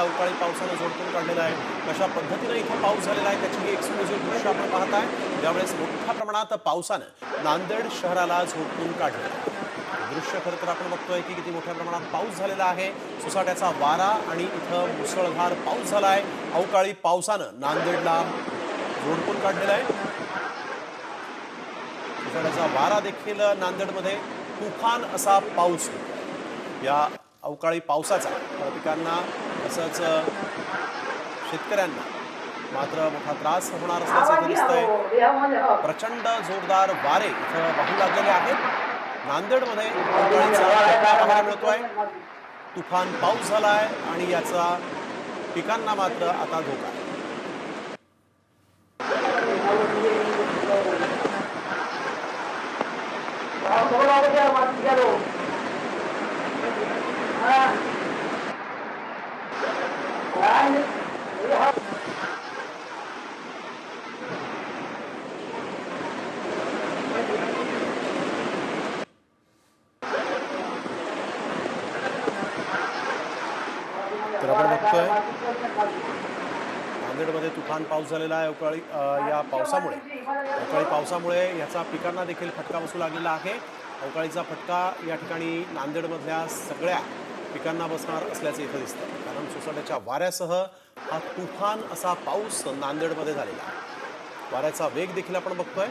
अवकाळी पावसानं झोडपून काढलेला आहे. कशा पद्धतीनं इथं पाऊस झालेला आहे त्याची ही एक्सक्लुझिव्ह दृश्य आपण पाहताय. यावेळेस मोठ्या प्रमाणात पावसानं नांदेड शहराला झोडपून काढलेलं आहे. दृश्य खरं तर आपण बघतोय की किती मोठ्या प्रमाणात पाऊस झालेला आहे. सोसाट्याचा वारा आणि इथं मुसळधार पाऊस झाला आहे. अवकाळी पावसानं नांदेडला झोडपून काढलेला आहे. सोसाट्याचा वारा देखील नांदेडमध्ये तुफान असा पाऊस. या अवकाळी पावसाचा पिकांना तसंच शेतकऱ्यांना मात्र मोठा त्रास होणार असल्याचं दिसतंय. प्रचंड जोरदार वारे इथं वाहू लागलेले आहेत. नांदेडमध्ये अवकाळीचा फटका पाहायला मिळतोय. तुफान पाऊस झालाय आणि याचा पिकांना मात्र आता धोका आहे. तर आपण बघतोय नांदेडमध्ये तुफान पाऊस झालेला आहे. या अवकाळी पावसामुळे याचा पिकांना देखील फटका बसू लागलेला आहे. अवकाळीचा फटका या ठिकाणी नांदेडमधल्या सगळ्या पिकांना बसणार असल्याचं इथं दिसतं. कारण सोसाट्याच्या वाऱ्यासह हा तुफान असा पाऊस नांदेडमध्ये झालेला आहे. वाऱ्याचा वेग देखील आपण बघतोय.